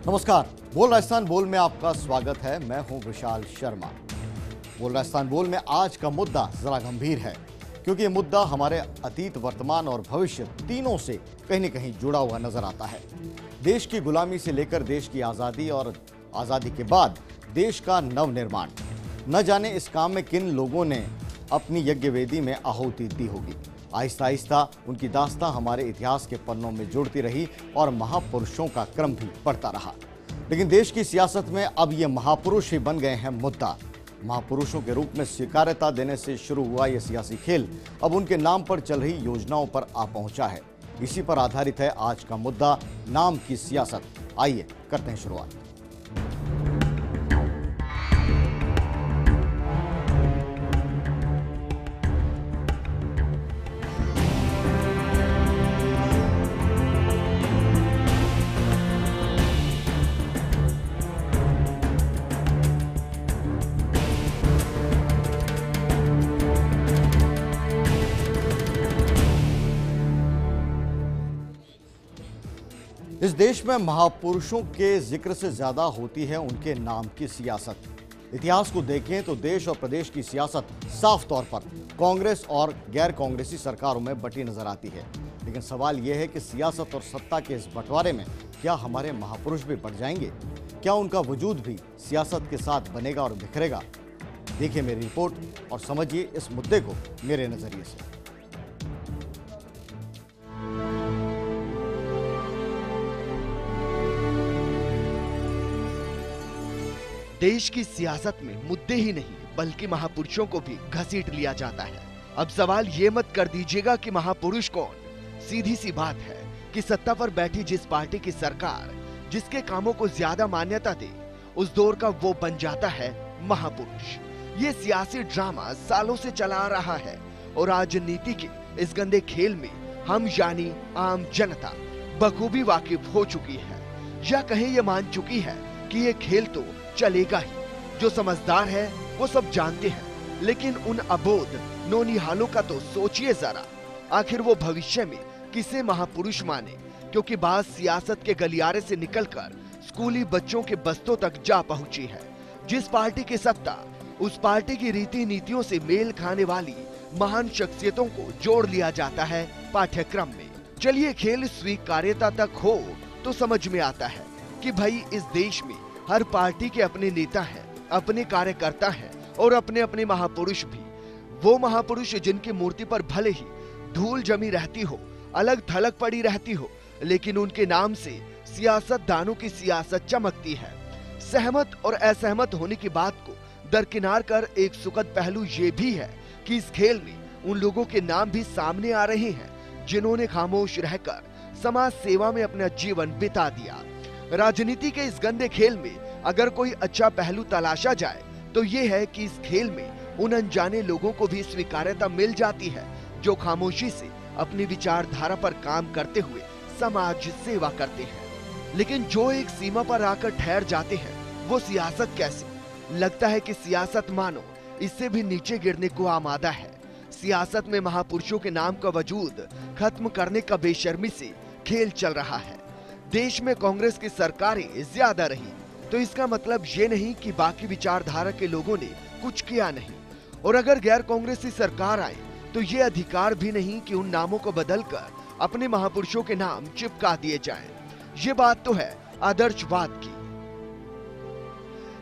नमस्कार। बोल राजस्थान बोल में आपका स्वागत है। मैं हूं विशाल शर्मा। बोल राजस्थान बोल में आज का मुद्दा जरा गंभीर है, क्योंकि ये मुद्दा हमारे अतीत, वर्तमान और भविष्य तीनों से कहीं न कहीं जुड़ा हुआ नजर आता है। देश की गुलामी से लेकर देश की आज़ादी और आज़ादी के बाद देश का नवनिर्माण। न जाने इस काम में किन लोगों ने अपनी यज्ञवेदी में आहुति दी होगी। आहिस्ता आहिस्ता उनकी दास्तां हमारे इतिहास के पन्नों में जुड़ती रही और महापुरुषों का क्रम भी बढ़ता रहा। लेकिन देश की सियासत में अब ये महापुरुष ही बन गए हैं मुद्दा। महापुरुषों के रूप में स्वीकार्यता देने से शुरू हुआ यह सियासी खेल अब उनके नाम पर चल रही योजनाओं पर आ पहुंचा है। इसी पर आधारित है आज का मुद्दा, नाम की सियासत। आइए करते हैं शुरुआत। इस देश में महापुरुषों के जिक्र से ज्यादा होती है उनके नाम की सियासत। इतिहास को देखें तो देश और प्रदेश की सियासत साफ तौर पर कांग्रेस और गैर कांग्रेसी सरकारों में बटी नजर आती है। लेकिन सवाल यह है कि सियासत और सत्ता के इस बंटवारे में क्या हमारे महापुरुष भी बढ़ जाएंगे? क्या उनका वजूद भी सियासत के साथ बनेगा और बिखरेगा? देखिए मेरी रिपोर्ट और समझिए इस मुद्दे को मेरे नजरिए से। देश की सियासत में मुद्दे ही नहीं बल्कि महापुरुषों को भी घसीट लिया जाता है। अब सवाल ये मत कर दीजिएगा कि महापुरुष कौन। सीधी सी बात है कि सत्ता पर बैठी जिस पार्टी की सरकार जिसके कामों को ज्यादा मान्यता दे, उस दौर का वो बन जाता है महापुरुष। ये सियासी ड्रामा सालों से चला आ रहा है और राजनीति के इस गंदे खेल में हम यानी आम जनता बखूबी वाकिफ हो चुकी है, या कहीं ये मान चुकी है कि ये खेल तो चलेगा ही। जो समझदार है वो सब जानते हैं, लेकिन उन अबोध नौनिहालों का तो सोचिए जरा। आखिर वो भविष्य में किसे महापुरुष माने, क्योंकि बात सियासत के गलियारे से निकलकर स्कूली बच्चों के बस्तों तक जा पहुंची है। जिस पार्टी की सत्ता, उस पार्टी की रीति नीतियों से मेल खाने वाली महान शख्सियतों को जोड़ लिया जाता है पाठ्यक्रम में। चलिए खेल स्वीकार्यता तक हो तो समझ में आता है कि भाई इस देश में हर पार्टी के अपने नेता हैं, अपने कार्यकर्ता हैं और अपने अपने महापुरुष भी। वो महापुरुष जिनकी मूर्ति पर भले ही धूल जमी रहती हो, अलग थलग पड़ी रहती हो, लेकिन उनके नाम से सियासतदानों की सियासत चमकती है। सहमत और असहमत होने की बात को दरकिनार कर एक सुखद पहलू ये भी है कि इस खेल में उन लोगों के नाम भी सामने आ रहे हैं जिन्होंने खामोश रहकर समाज सेवा में अपना जीवन बिता दिया। राजनीति के इस गंदे खेल में अगर कोई अच्छा पहलू तलाशा जाए तो ये है कि इस खेल में उन अनजाने लोगों को भी स्वीकार्यता मिल जाती है जो खामोशी से अपनी विचारधारा पर काम करते हुए समाज सेवा करते हैं। लेकिन जो एक सीमा पर आकर ठहर जाते हैं वो सियासत कैसी? लगता है कि सियासत मानो इससे भी नीचे गिरने को आमादा है। सियासत में महापुरुषों के नाम का वजूद खत्म करने का बेशर्मी से खेल चल रहा है। देश में कांग्रेस की सरकारें ज्यादा रही तो इसका मतलब ये नहीं कि बाकी विचारधारा के लोगों ने कुछ किया नहीं, और अगर गैर कांग्रेसी सरकार आए तो ये अधिकार भी नहीं कि उन नामों को बदलकर अपने महापुरुषों के नाम चिपका दिए जाएं। ये बात तो है आदर्शवाद की,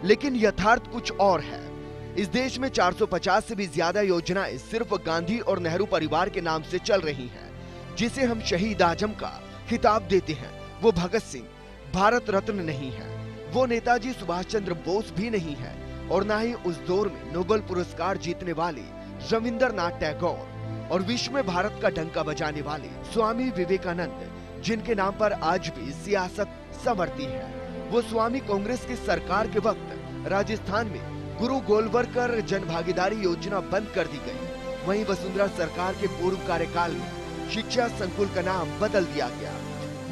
लेकिन यथार्थ कुछ और है। इस देश में 450 से भी ज्यादा योजनाएं सिर्फ गांधी और नेहरू परिवार के नाम से चल रही हैं। जिसे हम शहीद आजम का खिताब देते हैं वो भगत सिंह भारत रत्न नहीं है, वो नेताजी सुभाष चंद्र बोस भी नहीं है, और ना ही उस दौर में नोबेल पुरस्कार जीतने वाले रविंद्रनाथ टैगोर और विश्व में भारत का डंका बजाने वाले स्वामी विवेकानंद, जिनके नाम पर आज भी सियासत संवरती है। वो स्वामी कांग्रेस की सरकार के वक्त राजस्थान में गुरु गोलवलकर जन भागीदारी योजना बंद कर दी गई। वहीं वसुंधरा सरकार के पूर्व कार्यकाल में शिक्षा संकुल का नाम बदल दिया गया।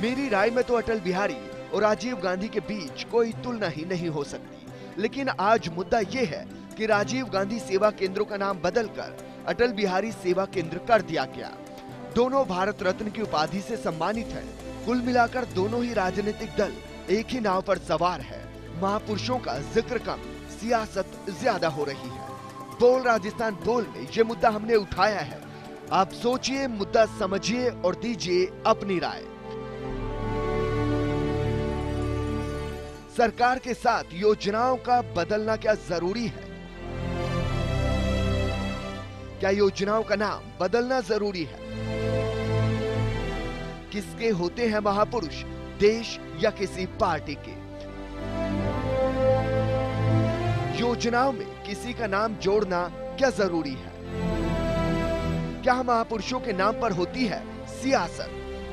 मेरी राय में तो अटल बिहारी और राजीव गांधी के बीच कोई तुलना ही नहीं हो सकती। लेकिन आज मुद्दा ये है कि राजीव गांधी सेवा केंद्रों का नाम बदलकर अटल बिहारी सेवा केंद्र कर दिया गया। दोनों भारत रत्न की उपाधि से सम्मानित हैं। कुल मिलाकर दोनों ही राजनीतिक दल एक ही नाव पर सवार है, महापुरुषों का जिक्र कम, सियासत ज्यादा हो रही है। बोल राजस्थान बोल में ये मुद्दा हमने उठाया है। आप सोचिए, मुद्दा समझिए और दीजिए अपनी राय। सरकार के साथ योजनाओं का बदलना क्या जरूरी है? क्या योजनाओं का नाम बदलना जरूरी है? किसके होते हैं महापुरुष, देश या किसी पार्टी के? योजनाओं में किसी का नाम जोड़ना क्या जरूरी है? क्या महापुरुषों के नाम पर होती है सियासत?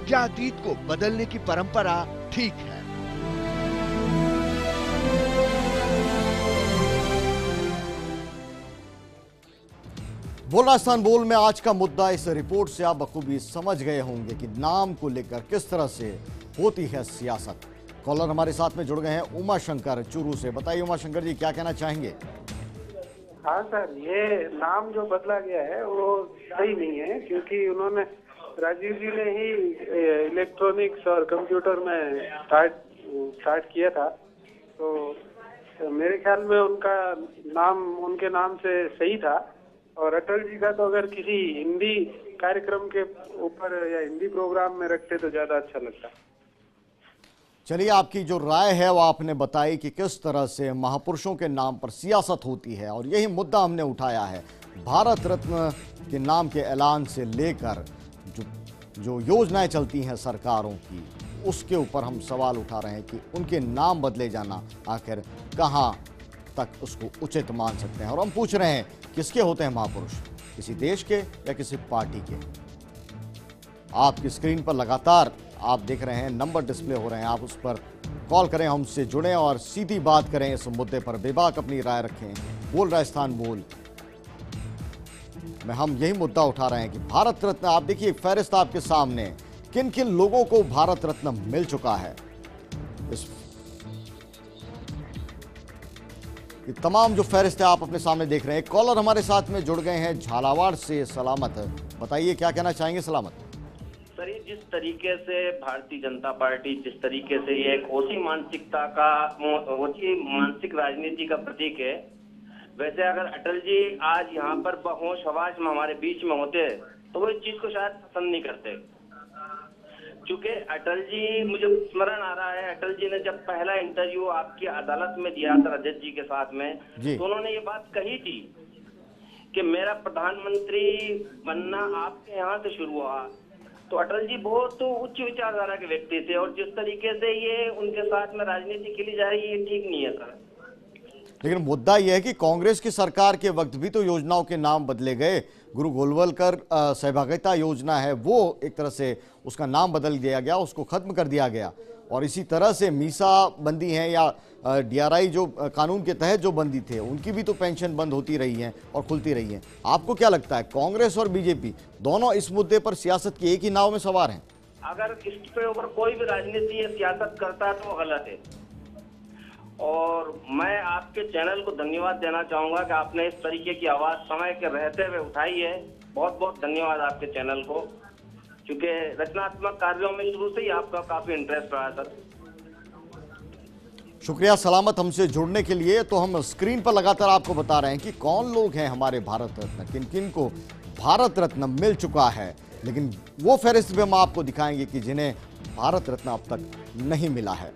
क्या अतीत को बदलने की परंपरा ठीक है? बोल राजस्थान बोल में आज का मुद्दा, इस रिपोर्ट से आप बखूबी समझ गए होंगे कि नाम को लेकर किस तरह से होती है सियासत। कॉलर हमारे साथ में जुड़ गए हैं उमा शंकर चूरू से। बताइए उमा शंकर जी, क्या कहना चाहेंगे? हाँ सर, ये नाम जो बदला गया है वो सही नहीं है, क्योंकि उन्होंने राजीव जी ने ही इलेक्ट्रॉनिक्स और कंप्यूटर में स्टार्ट किया था, तो मेरे ख्याल में उनका नाम उनके नाम से सही था। और अटल जी का तो अगर किसी हिंदी कार्यक्रम के ऊपर या हिंदी प्रोग्राम में रखते तो ज्यादा अच्छा लगता। चलिए, आपकी जो राय है वो आपने बताई कि किस तरह से महापुरुषों के नाम पर सियासत होती है, और यही मुद्दा हमने उठाया है। भारत रत्न के नाम के ऐलान से लेकर जो योजनाएं चलती हैं सरकारों की, उसके ऊपर हम सवाल उठा रहे हैं कि उनके नाम बदले जाना आखिर कहां तक उसको उचित मान सकते हैं। और हम पूछ रहे हैं, किसके होते हैं महापुरुष, किसी देश के या किसी पार्टी के? आपकी स्क्रीन पर लगातार आप देख रहे हैं नंबर डिस्प्ले हो रहे हैं, आप उस पर कॉल करें, हमसे जुड़ें और सीधी बात करें इस मुद्दे पर, बेबाक अपनी राय रखें। बोल राजस्थान बोल में हम यही मुद्दा उठा रहे हैं कि भारत रत्न, आप देखिए फहरिस्त आपके सामने, किन किन लोगों को भारत रत्न मिल चुका है। ये तमाम जो फहरिस्त है आप अपने सामने देख रहे हैं। कॉलर हमारे साथ में जुड़ गए हैं झालावाड़ से, सलामत। बताइए क्या कहना चाहेंगे सलामत? सर, ये जिस तरीके से भारतीय जनता पार्टी जिस तरीके से ये एक ओसी मानसिकता का, ओसी मानसिक राजनीति का प्रतीक है, वैसे अगर अटल जी आज यहाँ पर होश हवास में हमारे बीच में होते तो वो इस चीज को शायद पसंद नहीं करते। चूंकि अटल जी, मुझे स्मरण आ रहा है, अटल जी ने जब पहला इंटरव्यू आपकी अदालत में दिया था रजत जी के साथ में, तो उन्होंने ये बात कही थी कि मेरा प्रधानमंत्री बनना आपके यहाँ से शुरू हुआ। तो अटल जी बहुत उच्च विचारधारा के व्यक्ति थे, और जिस तरीके से ये उनके साथ में राजनीति खेली जा रही है, ये ठीक नहीं है सर। लेकिन मुद्दा यह है कि कांग्रेस की सरकार के वक्त भी तो योजनाओं के नाम बदले गए। गुरु गोलवलकर सहभागिता योजना है, वो एक तरह से उसका नाम बदल दिया गया, उसको खत्म कर दिया गया। और इसी तरह से मीसा बंदी है या डीआरआई जो कानून के तहत जो बंदी थे, उनकी भी तो पेंशन बंद होती रही है और खुलती रही है। आपको क्या लगता है, कांग्रेस और बीजेपी दोनों इस मुद्दे पर सियासत की एक ही नाव में सवार हैं? अगर इसके ऊपर कोई भी राजनीति या सियासत करता है तो गलत है। और मैं आपके चैनल को धन्यवाद देना चाहूंगा कि आपने इस तरीके की आवाज समय के रहते हुए उठाई है। बहुत बहुत धन्यवाद आपके चैनल को, क्योंकि रचनात्मक कार्यों में शुरू से ही आपका काफी इंटरेस्ट रहा है सर। शुक्रिया सलामत हमसे जुड़ने के लिए। तो हम स्क्रीन पर लगातार आपको बता रहे हैं कि कौन लोग हैं हमारे भारत रत्न, किन किन को भारत रत्न मिल चुका है। लेकिन वो फहरिस्त भी हम आपको दिखाएंगे कि जिन्हें भारत रत्न अब तक नहीं मिला है।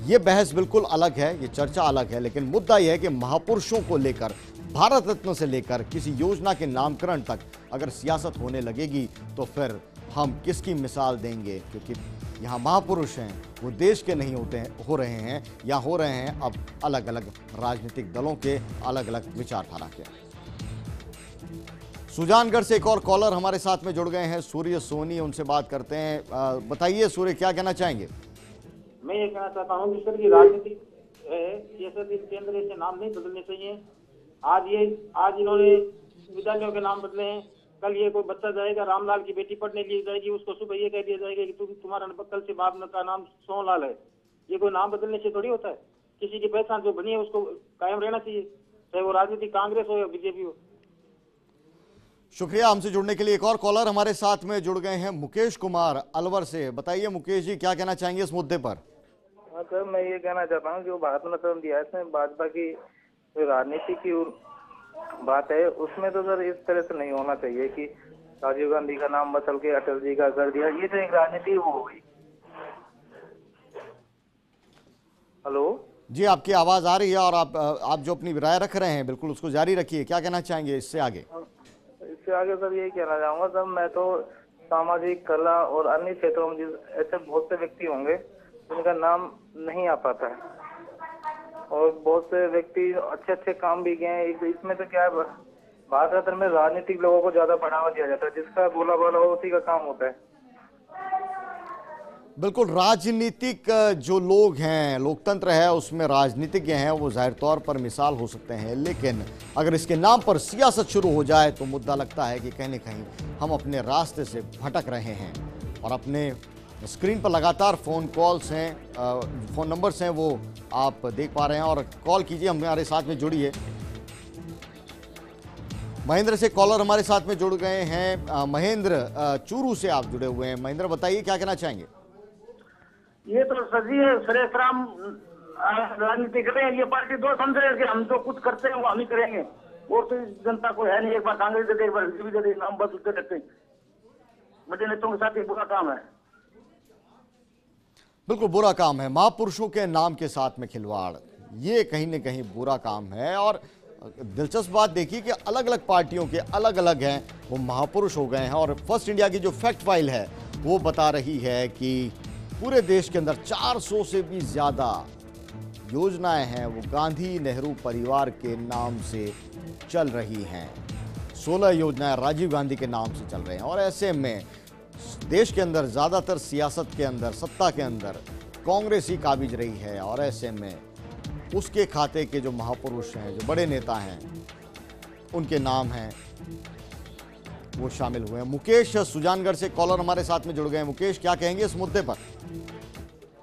ये बहस बिल्कुल अलग है, ये चर्चा अलग है, लेकिन मुद्दा यह है कि महापुरुषों को लेकर, भारत रत्न से लेकर किसी योजना के नामकरण तक अगर सियासत होने लगेगी तो फिर हम किसकी मिसाल देंगे? क्योंकि यहाँ महापुरुष हैं, वो देश के नहीं होते हैं, हो रहे हैं या हो रहे हैं अब अलग अलग राजनीतिक दलों के, अलग अलग विचारधारा के। सुजानगढ़ से एक और कॉलर हमारे साथ में जुड़ गए हैं, सूर्य सोनी, उनसे बात करते हैं। बताइए सूर्य, क्या कहना चाहेंगे? मैं ये कहना चाहता हूँ कि सर की राजनीति सियासत केंद्र से नाम नहीं बदलने चाहिए। आज इन्होंने विद्यालयों के नाम बदले हैं, कल ये कोई बच्चा जाएगा, रामलाल की बेटी पढ़ने लिए जाएगी, उसको सुबह ये कह दिया जाएगा कि तुम्हारा कल से बाप का नाम सोहनलाल है। ये कोई नाम बदलने से थोड़ी होता है। किसी की पहचान जो बनी है उसको कायम रहना चाहिए, चाहे वो राजनीति कांग्रेस हो या बीजेपी हो। शुक्रिया हमसे जुड़ने के लिए। एक और कॉलर हमारे साथ में जुड़ गए हैं, मुकेश कुमार अलवर से। बताइए मुकेश जी, क्या कहना चाहेंगे इस मुद्दे पर? सर मैं ये कहना चाहता हूँ जो भारत रत्न दिया है इसमें भाजपा की जो राजनीति की बात है उसमें तो सर इस तरह से नहीं होना चाहिए कि राजीव गांधी का नाम बदल के अटल जी का कर दिया, ये तो एक राजनीति वो हो गई। हेलो जी, आपकी आवाज आ रही है और आप जो अपनी राय रख रहे हैं बिल्कुल उसको जारी रखिए। क्या कहना चाहेंगे इससे आगे? इससे आगे सर यही कहना चाहूंगा सर, मैं तो सामाजिक, कला और अन्य क्षेत्रों में ऐसे बहुत से व्यक्ति होंगे जिनका नाम नहीं आ पाता है और बहुत से व्यक्ति अच्छे अच्छे काम भी किए हैं। इसमें तो क्या है, भारत रत्न में राजनीतिक लोगों को ज्यादा बढ़ावा दिया जाता है, जिसका बोला बोला उसी का काम होता है। बिल्कुल, राजनीतिक जो लोग हैं, लोकतंत्र है उसमें राजनीतिज्ञ हैं, वो जाहिर तौर पर मिसाल हो सकते हैं, लेकिन अगर इसके नाम पर सियासत शुरू हो जाए तो मुद्दा लगता है कि कहीं न कहीं हम अपने रास्ते से भटक रहे हैं। और अपने स्क्रीन पर लगातार फ़ोन कॉल्स हैं, फ़ोन नंबर्स हैं, वो आप देख पा रहे हैं और कॉल कीजिए, हमारे साथ में जुड़िए। महेंद्र से कॉलर हमारे साथ में जुड़ गए हैं। महेंद्र, चूरू से आप जुड़े हुए हैं। महेंद्र, बताइए क्या कहना चाहेंगे? ये तो सजी है, सुरेश राम राजनीति कर रहे हैं। ये पार्टी दो समझ रहे हैं कि हम जो कुछ करते हैं वो हम ही करेंगे, वो तो जनता को है नहीं। एक बार कांग्रेस दे दे, एक बार बीजेपी दे दे, नाम बदलते रहते हैं। बड़े नेताओं के साथ ये बुरा काम है। बिल्कुल बुरा काम है, महापुरुषों के नाम के साथ में खिलवाड़, ये कहीं न कहीं बुरा काम है। और दिलचस्प बात देखिए कि अलग अलग पार्टियों के अलग अलग हैं, वो महापुरुष हो गए हैं। और फर्स्ट इंडिया की जो फैक्ट फाइल है वो बता रही है कि पूरे देश के अंदर 400 से भी ज़्यादा योजनाएं हैं वो गांधी नेहरू परिवार के नाम से चल रही हैं। 16 योजनाएं राजीव गांधी के नाम से चल रहे हैं। और ऐसे में देश के अंदर ज़्यादातर सियासत के अंदर, सत्ता के अंदर कांग्रेस ही काबिज रही है। और ऐसे में उसके खाते के जो महापुरुष हैं, जो बड़े नेता हैं, उनके नाम हैं वो शामिल हुए हैं। मुकेश सुजानगढ़ से कॉलर हमारे साथ में जुड़ गए हैं। मुकेश, क्या कहेंगे इस मुद्दे पर?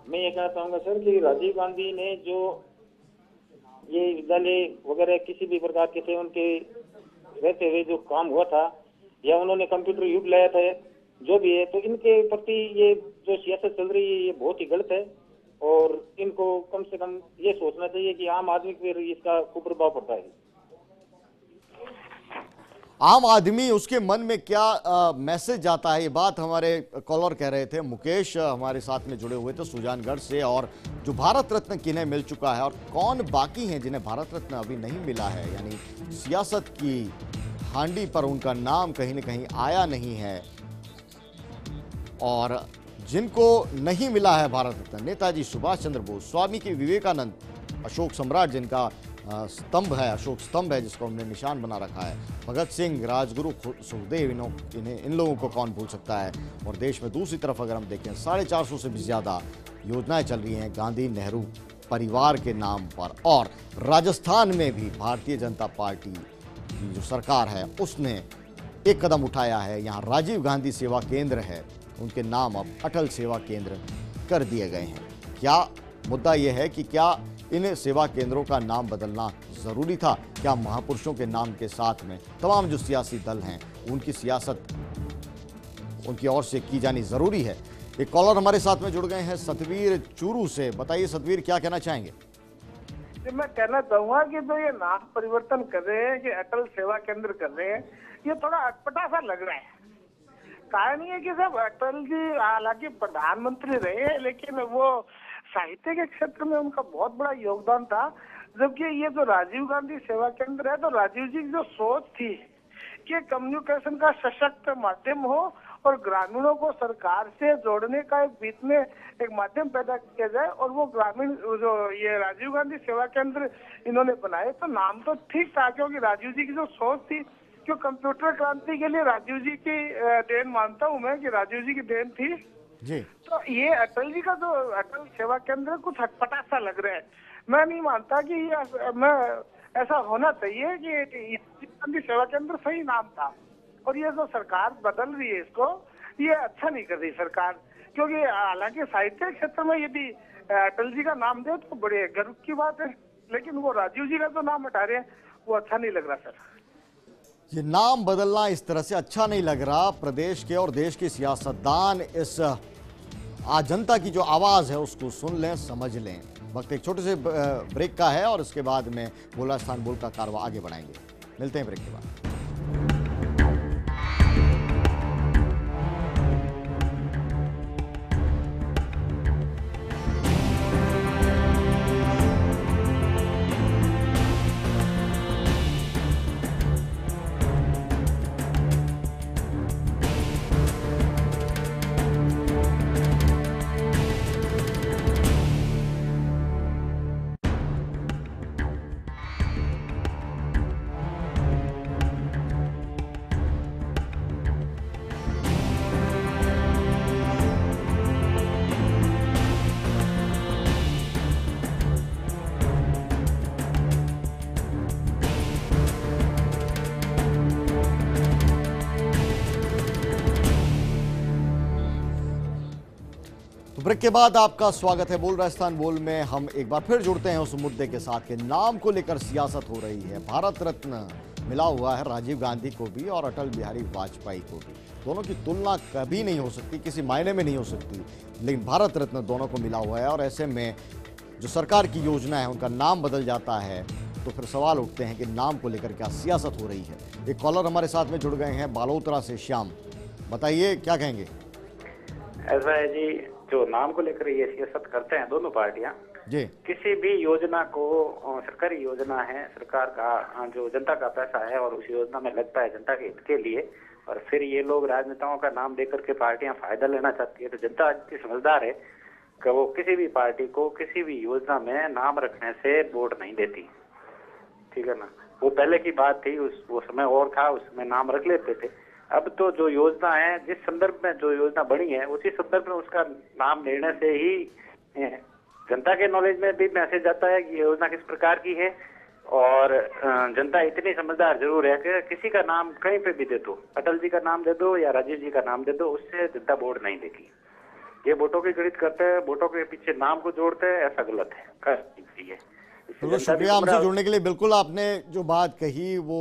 मैं ये कहना चाहूंगा सर कि राजीव गांधी ने जो ये विद्यालय वगैरह किसी भी प्रकार के थे उनके रहते हुए जो काम हुआ था, या उन्होंने कंप्यूटर युग लाया था, जो भी है, तो इनके प्रति ये जो सियासत चल रही है ये बहुत ही गलत है। और इनको कम से कम ये सोचना चाहिए कि आम आदमी पर इसका कुप्रभाव पड़ता है। आम आदमी, उसके मन में क्या मैसेज जाता है, ये बात हमारे कॉलर कह रहे थे। मुकेश हमारे साथ में जुड़े हुए थे सुजानगढ़ से। और जो भारत रत्न किन्हें मिल चुका है और कौन बाकी हैं जिन्हें भारत रत्न अभी नहीं मिला है, यानी सियासत की हांडी पर उनका नाम कहीं न कहीं आया नहीं है। और जिनको नहीं मिला है भारत रत्न, नेताजी सुभाष चंद्र बोस, स्वामी की विवेकानंद, अशोक सम्राट जिनका स्तंभ है, अशोक स्तंभ है जिसको हमने निशान बना रखा है, भगत सिंह, राजगुरु सुखदेव, इन लोगों को कौन भूल सकता है। और देश में दूसरी तरफ अगर हम देखें 450 से भी ज़्यादा योजनाएं चल रही हैं गांधी नेहरू परिवार के नाम पर। और राजस्थान में भी भारतीय जनता पार्टी की जो सरकार है उसने एक कदम उठाया है। यहाँ राजीव गांधी सेवा केंद्र है, उनके नाम अब अटल सेवा केंद्र कर दिए गए हैं। क्या मुद्दा यह है कि क्या इन सेवा केंद्रों का नाम बदलना ज़रूरी था? क्या महापुरुषों के नाम के साथ में तमाम जो सियासी दल हैं उनकी सियासत उनकी ओर से की जानी ज़रूरी है? एक कॉलर हमारे साथ में जुड़ गए हैं, सतवीर चूरू से। बताइए सतवीर, क्या कहना चाहेंगे? मैं कहना चाहूंगा कि जो ये नाम परिवर्तन कर रहे हैं कि अटल सेवा केंद्र कर रहे हैं, ये थोड़ा अटपटा सा लग रहा है। कारण ये कि सब अटल जी हालांकि प्रधानमंत्री रहे, लेकिन वो साहित्य के क्षेत्र में उनका बहुत बड़ा योगदान था। जबकि ये जो राजीव गांधी सेवा केंद्र है, तो राजीव जी की जो सोच थी कि कम्युनिकेशन का सशक्त माध्यम हो और ग्रामीणों को सरकार से जोड़ने का एक बीच में एक माध्यम पैदा किया जाए, और वो ग्रामीण जो ये राजीव गांधी सेवा केंद्र इन्होंने बनाए, तो नाम तो ठीक था क्योंकि राजीव जी की जो सोच थी, जो कंप्यूटर क्रांति के लिए राजीव जी की देन मानता हूँ मैं कि राजीव जी की देन थी जी। तो ये अटल जी का जो अटल सेवा केंद्र कुछ हटपटा सा लग रहा है। मैं नहीं मानता कि मैं ऐसा होना चाहिए कि गांधी सेवा केंद्र सही नाम था। और ये जो सरकार बदल रही है इसको, ये अच्छा नहीं कर रही सरकार, क्योंकि हालांकि साहित्य क्षेत्र में यदि अटल जी का नाम दे तो बड़े गर्व की बात है, लेकिन वो राजीव जी का जो नाम हटा रहे हैं वो अच्छा नहीं लग रहा सर। ये नाम बदलना इस तरह से अच्छा नहीं लग रहा। प्रदेश के और देश के सियासतदान इस आज जनता की जो आवाज़ है उसको सुन लें, समझ लें। वक्त एक छोटे से ब्रेक का है और इसके बाद में बोल राजस्थान बोल का कारवा आगे बढ़ाएंगे। मिलते हैं ब्रेक के बाद। ब्रेक के बाद आपका स्वागत है। बोल राजस्थान बोल में हम एक बार फिर जुड़ते हैं उस मुद्दे के साथ के नाम को लेकर सियासत हो रही है। भारत रत्न मिला हुआ है राजीव गांधी को भी और अटल बिहारी वाजपेयी को भी। दोनों की तुलना कभी नहीं हो सकती, किसी मायने में नहीं हो सकती, लेकिन भारत रत्न दोनों को मिला हुआ है। और ऐसे में जो सरकार की योजना है उनका नाम बदल जाता है तो फिर सवाल उठते हैं कि नाम को लेकर क्या सियासत हो रही है। एक कॉलर हमारे साथ में जुड़ गए हैं बालोतरा से। श्याम, बताइए क्या कहेंगे। ऐसा है जी, जो नाम को लेकर ये सियासत करते हैं दोनों पार्टियां जी। किसी भी योजना को, सरकारी योजना है, सरकार का जो जनता का पैसा है और उस योजना में लगता है जनता के हित के लिए, और फिर ये लोग राजनेताओं का नाम देकर के पार्टियां फायदा लेना चाहती है। तो जनता इतनी समझदार है कि वो किसी भी पार्टी को किसी भी योजना में नाम रखने से वोट नहीं देती। ठीक है ना, वो पहले की बात थी, वो समय और था, उसमें नाम रख लेते थे। अब तो जो योजना है, जिस संदर्भ में जो योजना बनी है, उसी संदर्भ में उसका नाम लेने से ही जनता के नॉलेज में भी मैसेज आता है कि योजना किस प्रकार की है। और जनता इतनी समझदार जरूर है कि किसी का नाम कहीं पे भी दे दो, अटल जी का नाम दे दो या राजीव जी का नाम दे दो, उससे जनता वोट नहीं देगी। ये वोटों की गणित करते हैं, वोटों के पीछे नाम को जोड़ते हैं, ऐसा गलत है, कर है। बिल्कुल शुक्रिया हमसे जुड़ने के लिए। बिल्कुल आपने जो बात कही वो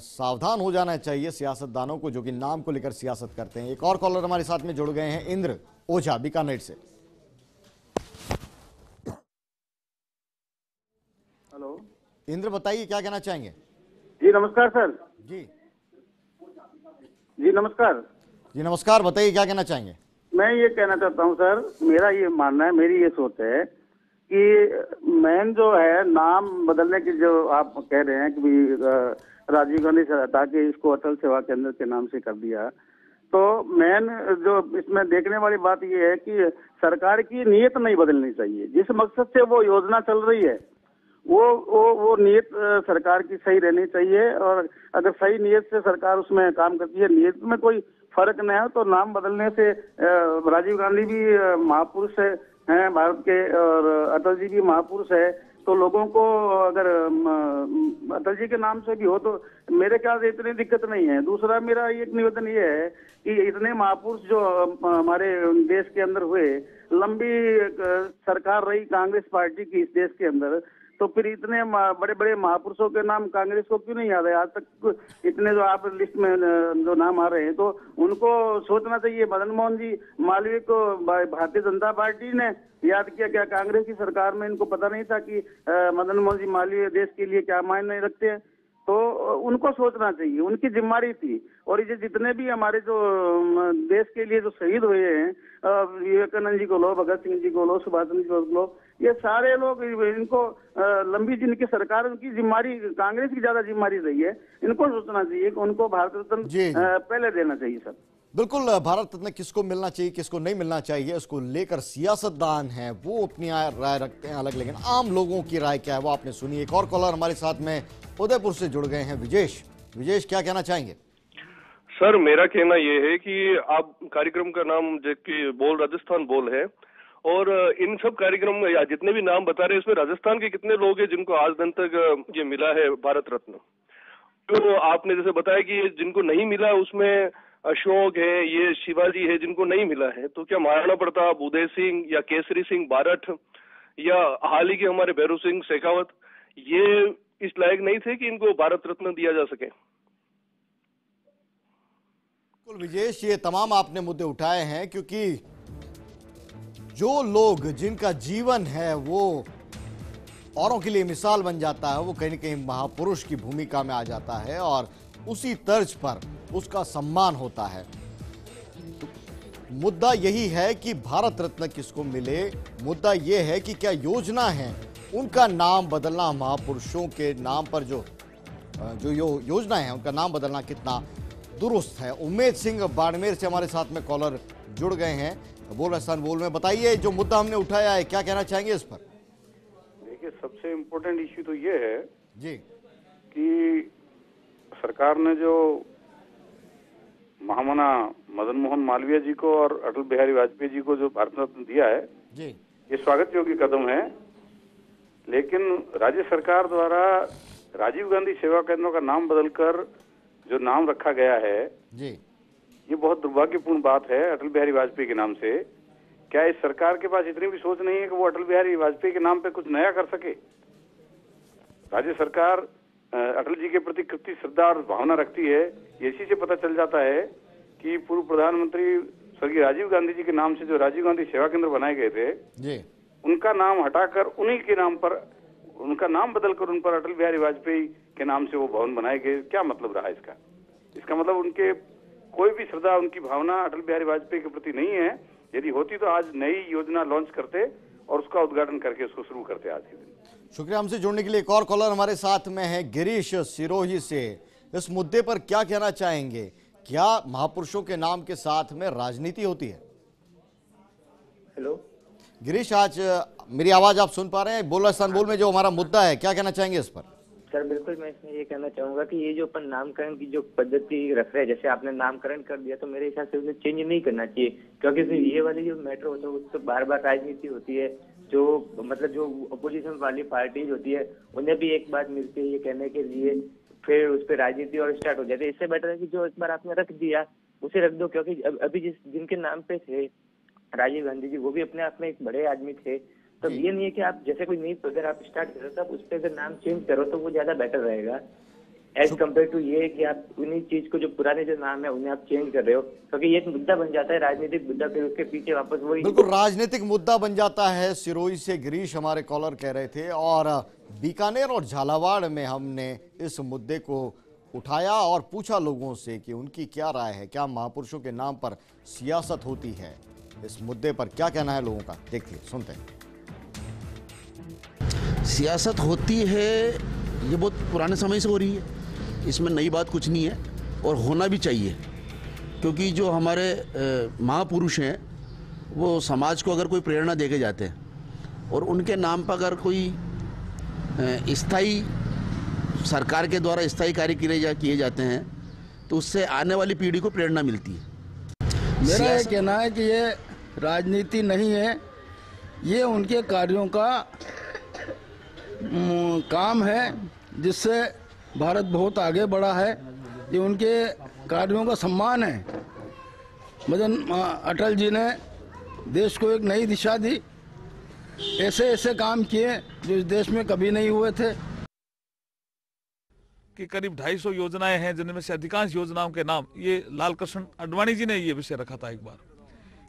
सावधान हो जाना चाहिए सियासतदानों को जो कि नाम को लेकर सियासत करते हैं। एक और कॉलर हमारे साथ में जुड़ गए हैं, इंद्र ओझा बीकानेर से। हेलो इंद्र, बताइए क्या कहना चाहेंगे। जी नमस्कार सर। जी जी नमस्कार। जी नमस्कार, बताइए क्या कहना चाहेंगे। मैं ये कहना चाहता हूँ सर, मेरा ये मानना है, मेरी ये सोच है कि मेन जो है नाम बदलने की जो आप कह रहे हैं कि भी राजीव गांधी से हटा के इसको अटल सेवा केंद्र के नाम से कर दिया, तो मेन जो इसमें देखने वाली बात ये है कि सरकार की नीयत नहीं बदलनी चाहिए। जिस मकसद से वो योजना चल रही है वो नीयत सरकार की सही रहनी चाहिए। और अगर सही नीयत से सरकार उसमें काम करती है, नीयत में कोई फर्क नहीं है, तो नाम बदलने से राजीव गांधी भी महापुरुष हैं भारत के और अटल जी भी महापुरुष है, तो लोगों को अगर अटल जी के नाम से भी हो तो मेरे ख्याल से इतनी दिक्कत नहीं है। दूसरा मेरा एक निवेदन ये है कि इतने महापुरुष जो हमारे देश के अंदर हुए, लंबी सरकार रही कांग्रेस पार्टी की इस देश के अंदर, तो फिर इतने बड़े बड़े महापुरुषों के नाम कांग्रेस को क्यों नहीं याद है आज तक? इतने जो आप लिस्ट में जो नाम आ रहे हैं, तो उनको सोचना चाहिए। मदन मोहन जी मालवीय को भारतीय जनता पार्टी ने याद किया, क्या कांग्रेस की सरकार में इनको पता नहीं था कि मदन मोहन जी मालवीय देश के लिए क्या मायने रखते हैं? तो उनको सोचना चाहिए, उनकी जिम्मेदारी थी। और ये जितने भी हमारे जो देश के लिए जो शहीद हुए हैं, विवेकानंद जी को लो, भगत सिंह जी को लो, सुभाष चंद्र जी को लो, ये सारे लोग, इनको लंबी जिनकी सरकार, उनकी जिम्मेदारी, कांग्रेस की ज्यादा जिम्मेदारी रही है। इनको सोचना चाहिए कि उनको भारत रत्न पहले देना चाहिए सर। बिल्कुल, भारत रत्न किसको मिलना चाहिए किसको नहीं मिलना चाहिए उसको लेकर सियासतदान है वो अपनी राय रखते हैं अलग, लेकिन आम लोगों की राय क्या है वो आपने सुनी। एक और कॉलर हमारे साथ में उदयपुर से जुड़ गए हैं, विजेश। विजेश, क्या कहना चाहेंगे। सर, मेरा कहना ये है कि आप कार्यक्रम का नाम जबकि बोल राजस्थान बोल है, और इन सब कार्यक्रम में या जितने भी नाम बता रहे हैं इसमें राजस्थान के कितने लोग हैं जिनको आज दिन तक ये मिला है भारत रत्न। तो आपने जैसे बताया कि जिनको नहीं मिला उसमें अशोक है, ये शिवाजी है जिनको नहीं मिला है, तो क्या महाराणा प्रताप, उदय सिंह या केसरी सिंह बारठ या हाल ही के हमारे भैरू सिंह शेखावत ये इस लायक नहीं थे कि इनको भारत रत्न दिया जा सके। बिल्कुल विजेश, ये तमाम आपने मुद्दे उठाए हैं क्योंकि जो लोग जिनका जीवन है वो औरों के लिए मिसाल बन जाता है, वो कहीं न कहीं महापुरुष की भूमिका में आ जाता है और उसी तर्ज पर उसका सम्मान होता है। तो मुद्दा यही है कि भारत रत्न किसको मिले, मुद्दा यह है कि क्या योजना है उनका नाम बदलना, महापुरुषों के नाम पर जो योजना है उनका नाम बदलना कितना दुरुस्त है। उम्मेद सिंह बाड़मेर से हमारे साथ में कॉलर जुड़ गए हैं बोल राजस्थान बोल में। बताइए, जो मुद्दा हमने उठाया है क्या कहना चाहेंगे इस पर? देखिए, सबसे इम्पोर्टेंट इश्यू तो ये है जी कि सरकार ने जो महामना मदन मोहन मालवीय जी को और अटल बिहारी वाजपेयी जी को जो भारत रत्न दिया है जी, ये स्वागत योग्य कदम है। लेकिन राज्य सरकार द्वारा राजीव गांधी सेवा केंद्रों का नाम बदलकर जो नाम रखा गया है जी, ये बहुत दुर्भाग्यपूर्ण बात है अटल बिहारी वाजपेयी के नाम से। क्या इस सरकार के पास इतनी भी सोच नहीं है कि वो अटल बिहारी वाजपेयी के नाम पे कुछ नया कर सके? राज्य सरकार अटल जी के प्रति कितनी श्रद्धा और भावना रखती है, इसी से पता चल जाता है कि पूर्व प्रधानमंत्री स्वर्गीय राजीव गांधी जी के नाम से जो राजीव गांधी सेवा केंद्र बनाए गए थे जी, उनका नाम हटाकर उन्हीं के नाम पर, उनका नाम बदलकर उन पर अटल बिहारी वाजपेयी के नाम से वो भवन बनाए गए। क्या मतलब रहा इसका? इसका मतलब उनके कोई भी श्रद्धा, उनकी भावना अटल बिहारी वाजपेयी के प्रति नहीं है। यदि होती तो आज नई योजना लॉन्च करते और उसका उद्घाटन करके उसको शुरू करते आज के दिन। शुक्रिया। हमसे जुड़ने के लिए एक और कॉलर हमारे साथ में है गिरीश सिरोही से। इस मुद्दे पर क्या कहना चाहेंगे? क्या महापुरुषों के नाम के साथ में राजनीति होती है? हेलो गिरीश, आज मेरी आवाज आप सुन पा रहे हैं? बोल राजस्थान बोल में जो हमारा मुद्दा है, क्या कहना चाहेंगे इस पर? सर, बिल्कुल मैं इसमें ये कहना चाहूंगा कि ये जो अपन नामकरण की जो पद्धति रख रहे हैं, जैसे आपने नामकरण कर दिया, तो मेरे हिसाब से उसे चेंज नहीं करना चाहिए। क्योंकि ये वाली जो मैटर होता है उससे बार बार राजनीति होती है। जो मतलब जो अपोजिशन वाली पार्टीज होती है उन्हें भी एक बात मिलती है ये कहने के लिए, फिर उस पर राजनीति और स्टार्ट हो जाती है। इससे बेटर है कि जो एक बार आपने रख दिया उसे रख दो। क्योंकि अभी जिनके नाम पे थे राजीव गांधी जी, वो भी अपने आप में एक बड़े आदमी थे। तो ये नहीं है कि आप जैसे कोई नई अगर आप स्टार्ट करो तो उस पर अगर नाम चेंज करो तो वो ज्यादा बेटर रहेगा एज कम्पेयर टू ये कि आप उन्हीं चीज को, जो पुराने जो नाम है उन्हें आप चेंज कर रहे हो। क्योंकि ये एक मुद्दा बन जाता है, राजनीतिक मुद्दा, फिर उसके पीछे वापस वही बिल्कुल राजनीतिक मुद्दा बन जाता है। सिरोही से गिरीश हमारे कॉलर कह रहे थे। और बीकानेर और झालावाड़ में हमने इस मुद्दे को उठाया और पूछा लोगों से कि उनकी क्या राय है, क्या महापुरुषों के नाम पर सियासत होती है? इस मुद्दे पर क्या कहना है लोगों का, देखिए, सुनते हैं। सियासत होती है, ये बहुत पुराने समय से हो रही है, इसमें नई बात कुछ नहीं है और होना भी चाहिए। क्योंकि जो हमारे महापुरुष हैं वो समाज को अगर कोई प्रेरणा देके जाते हैं और उनके नाम पर अगर कोई स्थायी सरकार के द्वारा स्थायी कार्य किए जाते हैं तो उससे आने वाली पीढ़ी को प्रेरणा मिलती है। मेरा ये कहना है कि ये राजनीति नहीं है, ये उनके कार्यों का काम है जिससे भारत बहुत आगे बढ़ा है। ये उनके कार्यों का सम्मान है। अटल जी ने देश को एक नई दिशा दी, ऐसे ऐसे काम किए जो इस देश में कभी नहीं हुए थे। कि करीब 250 योजनाएं हैं जिनमें से अधिकांश योजनाओं के नाम, ये लाल कृष्ण आडवाणी जी ने ये विषय रखा था एक बार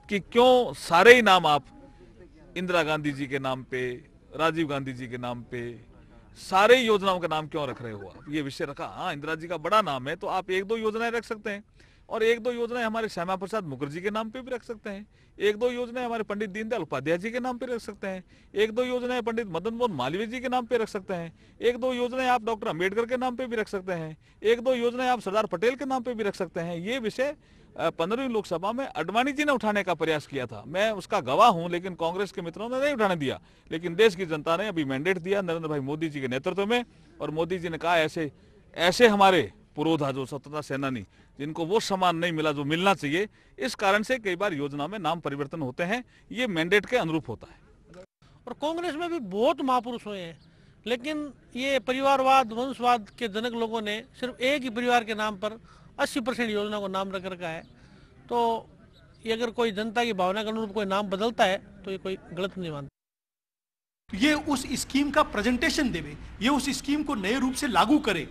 कि क्यों सारे ही नाम आप इंदिरा गांधी जी के नाम पे, राजीव गांधी जी के नाम पे, सारे योजनाओं का नाम क्यों रख रहे हो आप? ये विषय रखा। हाँ, इंदिरा जी का बड़ा नाम है तो आप 1-2 योजनाएं रख सकते हैं और 1-2 योजनाएं हमारे श्यामा प्रसाद मुखर्जी के नाम पे भी रख सकते हैं, 1-2 योजनाएं हमारे पंडित दीनदयाल उपाध्याय जी के नाम पे रख सकते हैं, 1-2 योजनाएं पंडित मदन मोहन मालवीय जी के नाम पे रख सकते हैं, 1-2 योजनाएं आप डॉक्टर अम्बेडकर के नाम पे भी रख सकते हैं, 1-2 योजनाएं आप सरदार पटेल के नाम पे भी रख सकते हैं। ये विषय 15वीं लोकसभा में आडवाणी जी ने उठाने का प्रयास किया था, मैं उसका गवाह हूं, लेकिन कांग्रेस के मित्रों ने नहीं उठाने दिया। लेकिन देश की जनता ने अभी मैंडेट दिया नरेंद्र भाई मोदी जी के नेतृत्व में, और मोदी जी ने कहा ऐसे हमारे पुरोधा जो स्वतंत्रता सेनानी, जिनको वो सम्मान नहीं मिला जो मिलना चाहिए, इस कारण से कई बार योजना में नाम परिवर्तन होते हैं। ये मैंडेट के अनुरूप होता है। और कांग्रेस में भी बहुत महापुरुष हुए हैं, लेकिन ये परिवारवाद, वंशवाद के जनक लोगों ने सिर्फ एक ही परिवार के नाम पर 80% योजना को नाम रख रखा है। तो ये अगर कोई जनता की भावना के अनुरूप कोई नाम बदलता है तो ये कोई गलत नहीं मानता। ये उस स्कीम का प्रेजेंटेशन देवे, ये उस स्कीम को नए रूप से लागू करे,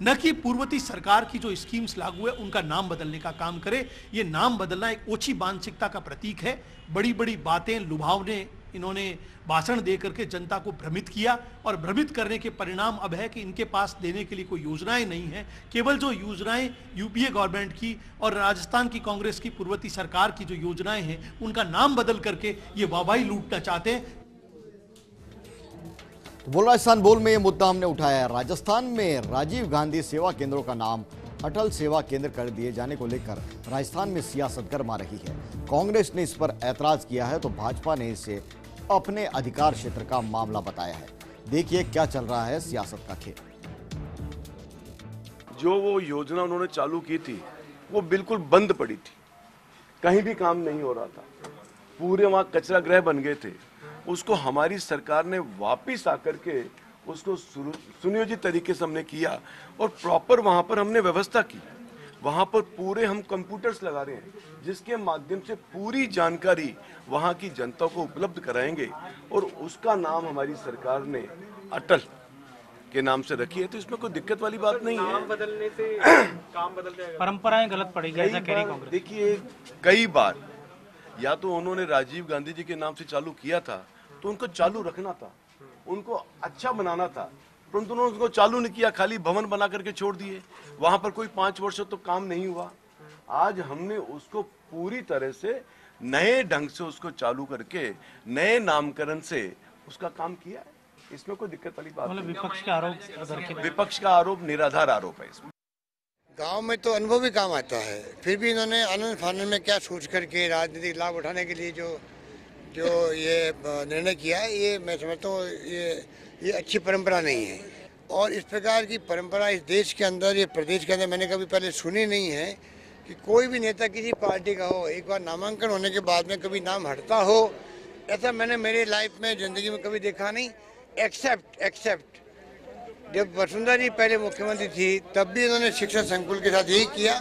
न कि पूर्ववर्ती सरकार की जो स्कीम्स लागू है उनका नाम बदलने का काम करे। ये नाम बदलना एक ओछी मानसिकता का प्रतीक है। बड़ी बड़ी बातें, लुभावने इन्होंने भाषण दे करके जनता को भ्रमित किया और भ्रमित करने के परिणाम अब है कि इनके पास देने के लिए कोई योजनाएं नहीं है। केवल जो योजनाएं यूपीए गवर्नमेंट की और राजस्थान की कांग्रेस की पूर्ववर्ती सरकार की जो योजनाएं हैं उनका नाम बदल करके ये वाहवाही लूटना चाहते हैं। बोल राजस्थान बोल में ये मुद्दा हमने उठाया है। राजस्थान में राजीव गांधी सेवा केंद्रों का नाम अटल सेवा केंद्र कर दिए जाने को लेकर राजस्थान में सियासत गर्मा रही है। कांग्रेस ने इस पर ऐतराज किया है तो भाजपा ने इसे अपने अधिकार क्षेत्र का मामला बताया है। देखिए क्या चल रहा है सियासत का खेल। जो वो योजना उन्होंने चालू की थी वो बिल्कुल बंद पड़ी थी, कहीं भी काम नहीं हो रहा था, पूरे वहां कचरा गृह बन गए थे। उसको हमारी सरकार ने वापिस आकर के उसको सुनियोजित तरीके से हमने किया और प्रॉपर वहां पर हमने व्यवस्था की। वहां पर पूरे हम कंप्यूटर्स लगा रहे हैं जिसके माध्यम से पूरी जानकारी वहां की जनता को उपलब्ध कराएंगे और उसका नाम हमारी सरकार ने अटल के नाम से रखी है। तो इसमें कोई दिक्कत वाली बात नहीं है। नाम बदलने से काम बदल जाएगा, परंपराएं गलत पड़ेगी ऐसा कह रही कांग्रेस। देखिए कई बार या तो उन्होंने राजीव गांधी जी के नाम से चालू किया था तो उनको चालू रखना था, उनको अच्छा बनाना था, परंतु उन्होंने उसको चालू नहीं किया, खाली भवन बना करके छोड़ दिए। वहां पर कोई 5 वर्षों तो काम नहीं हुआ। आज हमने उसको पूरी तरह से नए ढंग से उसको चालू करके नए नामकरण से उसका काम किया है। इसमें कोई दिक्कत वाली बात नहीं। विपक्ष का आरोप निराधार आरोप है। इसमें गांव में तो अनुभव भी काम आता है, फिर भी इन्होंने आनंद फानंद में क्या सोच करके राजनीतिक लाभ उठाने के लिए जो ये निर्णय किया है, ये मैं समझता हूँ ये अच्छी परंपरा नहीं है। और इस प्रकार की परंपरा इस देश के अंदर, ये प्रदेश के अंदर मैंने कभी पहले सुनी नहीं है कि कोई भी नेता किसी पार्टी का हो, एक बार नामांकन होने के बाद में कभी नाम हटता हो। ऐसा मैंने मेरे लाइफ में, जिंदगी में कभी देखा नहीं, एक्सेप्ट जब वसुंधरा जी पहले मुख्यमंत्री थी तब भी उन्होंने शिक्षा संकुल के साथ यही किया।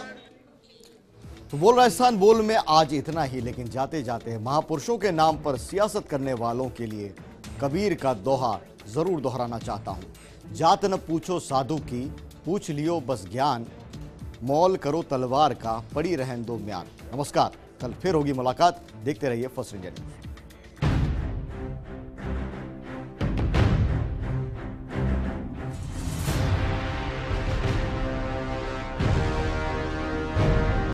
तो बोल राजस्थान बोल में आज इतना ही, लेकिन जाते जाते महापुरुषों के नाम पर सियासत करने वालों के लिए कबीर का दोहा जरूर दोहराना चाहता हूं। जात न पूछो साधु की, पूछ लियो बस ज्ञान, मौल करो तलवार का, पड़ी रहन दो म्यान। नमस्कार, कल फिर होगी मुलाकात। देखते रहिए फर्स्ट इंडिया न्यूज।